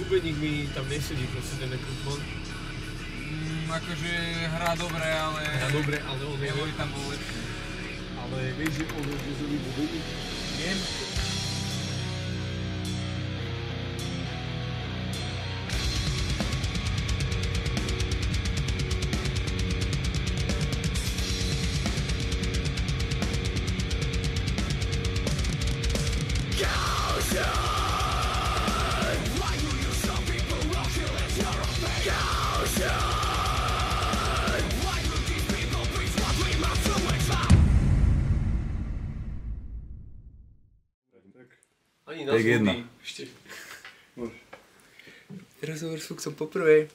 bubeník mi tam nesedí, proste ten equipment. Akože hrá dobre, ale... Hrá dobre, ale on je... Evoy tam bol lepší. Ale vieš, že on je jazzový bubeník? Viem. Tak jedna. Rozhovor s Fuxom poprvé.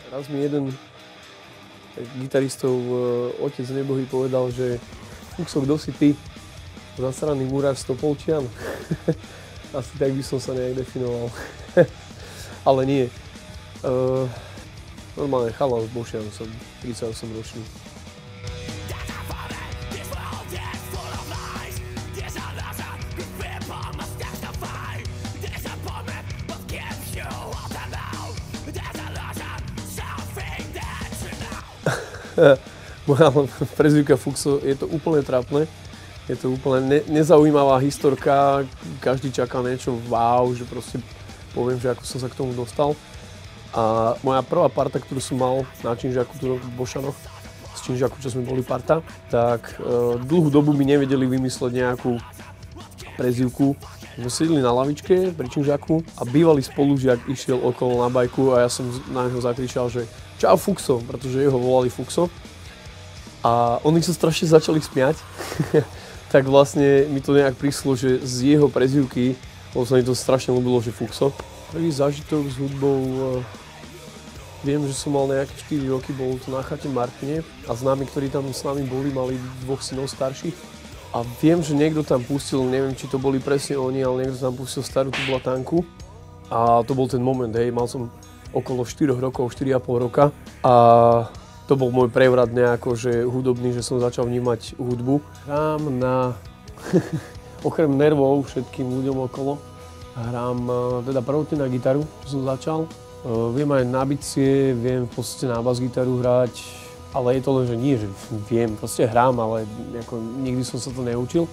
Raz mi jeden gitaristov otec nebohý povedal, že Fuxo, kto si ty? Zasraný murár z Topolčian. Asi tak by som sa nejak definoval. Ale nie. Normálne chalan z Bošian, som 38 ročný. Moja prezývka Fuxo, je to úplne trápne. Je to úplne nezaujímavá historka, každý čaká niečo wow, že proste poviem, že ako som sa k tomu dostal. A moja prvá parta, ktorú som mal na Činžaku tu v Bošanoch, z Činžaku, čo sme boli parta, tak dlhú dobu mi nevedeli vymysleť nejakú prezývku. My sedeli na lavičke pri Činžaku a bývalý spolužiak išiel okolo na bajku a ja som na neho zakričal, že čau Fuxo, pretože jeho volali Fuxo. A oni sa strašne začali smiať. Tak vlastne mi to nejak prišlo, že z jeho prezývky, lebo sa mi to strašne ľúbilo, že Fuxo. Prvý zážitok s hudbou, viem, že som mal nejaké 4 roky, bol to na chate Martine a známi, ktorí tam s nami boli, mali 2 synov starších. A viem, že niekto tam pustil, neviem, či to boli presne oni, ale niekto tam pustil starú Tublatanku. A to bol ten moment, hej, mal som okolo 4 rokov, 4,5 roka. A to bol môj prevrat nejako, že hudobný, že som začal vnímať hudbu. Hrám na, okrem nervov všetkým ľuďom okolo, hrám teda prvotne na gitaru, čo som začal. Viem aj na bicie, viem v podstate na bas gitaru hrať, ale je to len, že nie, že viem, proste hrám, ale ako, nikdy som sa to neučil.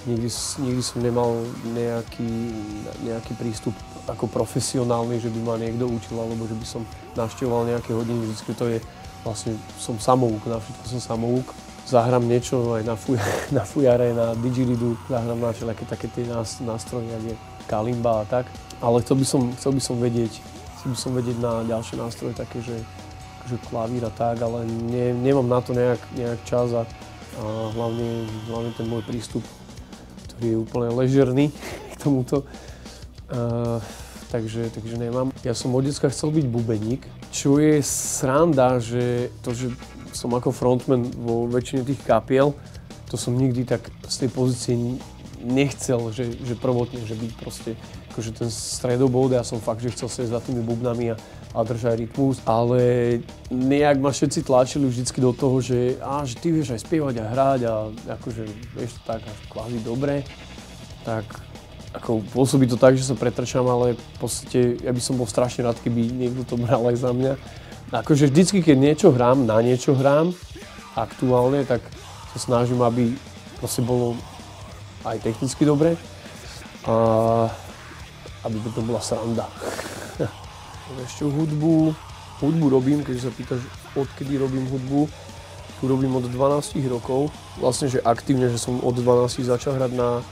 Nikdy som nemal nejaký prístup ako profesionálny, že by ma niekto učil, alebo že by som navštevoval nejaké hodiny, vždycky to je vlastne som samouk, na všetko som samouk. Zahrám niečo aj na fujare, na didgeridoo, zahrám na všelijaké také tie nástroje, ako je kalimba a tak. Ale chcel by som vedieť na ďalšie nástroje také, že klavír a tak, ale nemám na to nejak čas a hlavne ten môj prístup, ktorý je úplne ležerný k tomuto. Takže nemám. Ja som od decka chcel byť bubeník, čo je sranda, že som ako frontman vo väčšine tých kapiel, to som nikdy tak z tej pozície nechcel, že prvotne, že byť proste akože ten stredobod, ja som fakt, že chcel sedieť za tými bubnami a držať rytmus, ale nejak ma všetci tlačili vždycky do toho, že ty vieš aj spievať a hrať a akože vieš to tak až kvázi dobre, tak ako pôsobí to tak, že sa pretrčam, ale v podstate ja by som bol strašne rád, keby niekto to bral aj za mňa. Akože vždycky, keď na niečo hrám aktuálne, tak sa snažím, aby proste bolo aj technicky dobre a aby to bola sranda. Ešte hudbu robím, keď sa pýtaš, odkedy robím hudbu, tu robím od 12 rokov. Vlastne, že aktívne, že som od 12 začal hrať na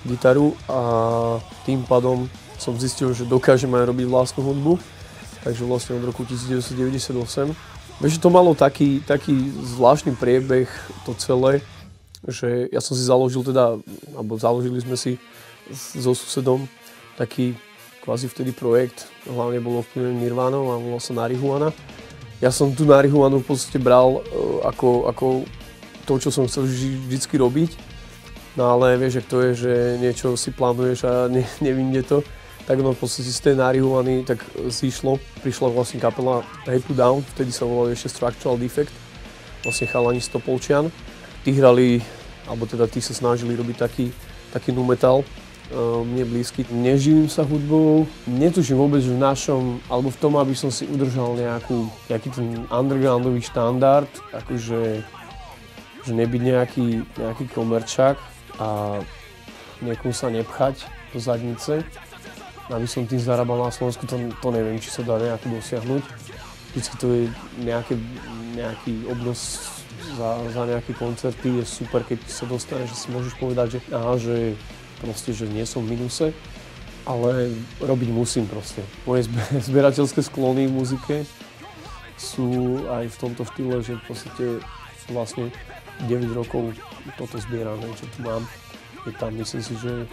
gitaru a tým pádom som zistil, že dokážem aj robiť vlastnú hudbu. Takže vlastne od roku 1998. Vieš, to malo taký zvláštny priebeh to celé, že ja som si založili sme si so susedom taký kvázi vtedy projekt, hlavne bolo vplyvnený Nirvánou a volal sa Marihuana. Ja som tu Marihuanu v podstate bral ako to, čo som chcel vždycky robiť. No ale vieš, jak to je, že niečo si plánuješ a nevyjde to. Tak v podstate z tej Marihuany tak prišla vlastne kapela Head to Down, vtedy sa volali ešte Structural Defect, vlastne chalani z Topolčian. Tí sa snažili robiť taký nu metal mne blízky. Neživím sa hudbou, netuším vôbec v našom, alebo v tom, aby som si udržal nejaký ten undergroundový štandard, akože že nebyť nejaký komerčák a niekomu sa nepchať do zadnice. Aby som tým zarábal na Slovensku, to neviem, či sa dá nejako dosiahnuť. Vždycky to je nejaký obnos za nejaké koncerty, je super, keď sa dostaneš, že si môžeš povedať, že proste, že nie som v minuse, ale robiť musím proste. Moje zberateľské sklony v muzike sú aj v tomto štýle, že v podstate vlastne 9 rokov toto zbieram, čo tu mám. Je tam, myslím si, že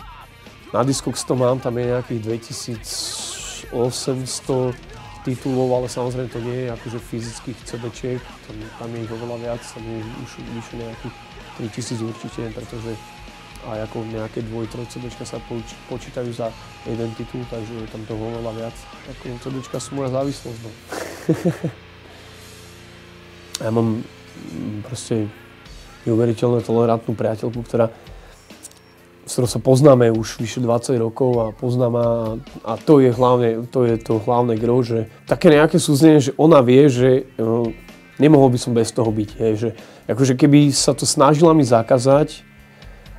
na Discogs to mám, tam je nejakých 2800 titulov, ale samozrejme to nie je akože fyzických CD-čiek, tam je ich oveľa viac, tam je už vyššie nejakých 3000 určite, pretože aj ako nejaké 2-3 CD-čka sa počítajú za jeden titul, takže je tam toho oveľa viac. Ako CD-čka sú moja závislosť, no. Ja mám proste neuveriteľne tolerantnú priateľku, s ktorou sa poznáme už vyše 20 rokov a poznám a to je to hlavné gro, že také nejaké súznenie, že ona vie, že nemohol by som bez toho byť, že akože keby sa to snažila mi zakázať,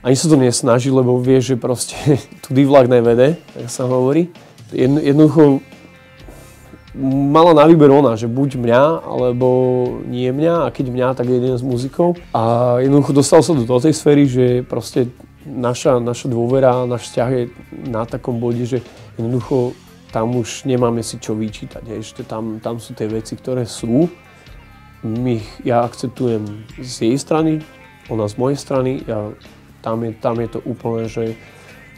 ani sa to nesnaží, lebo vie, že proste tudy vlak nevede, tak sa hovorí. Jednoducho mala na výber ona, že buď mňa, alebo nie mňa, a keď mňa, tak jeden z muzikov. A jednoducho dostal sa do tej sféry, že proste naša dôvera, náš vzťah je na takom bode, že jednoducho tam už nemáme si čo vyčítať. Ešte tam sú tie veci, ktoré sú. Ja akceptujem z jej strany, ona z mojej strany. Tam je to úplne, že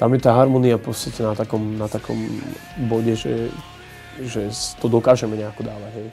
tam je tá harmonia v podstate na takom bode, že to dokážeme nejako dávať. Hej.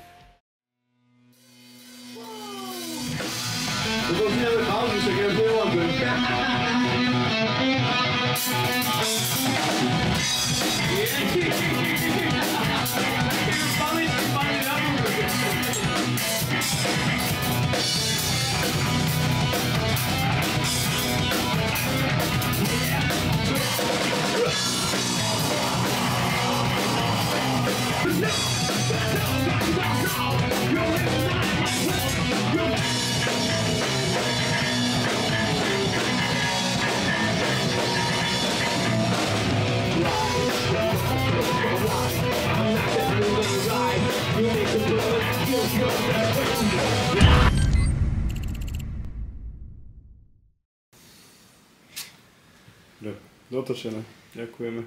Dotočené. Ďakujeme.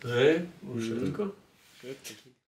Že? Už všetko?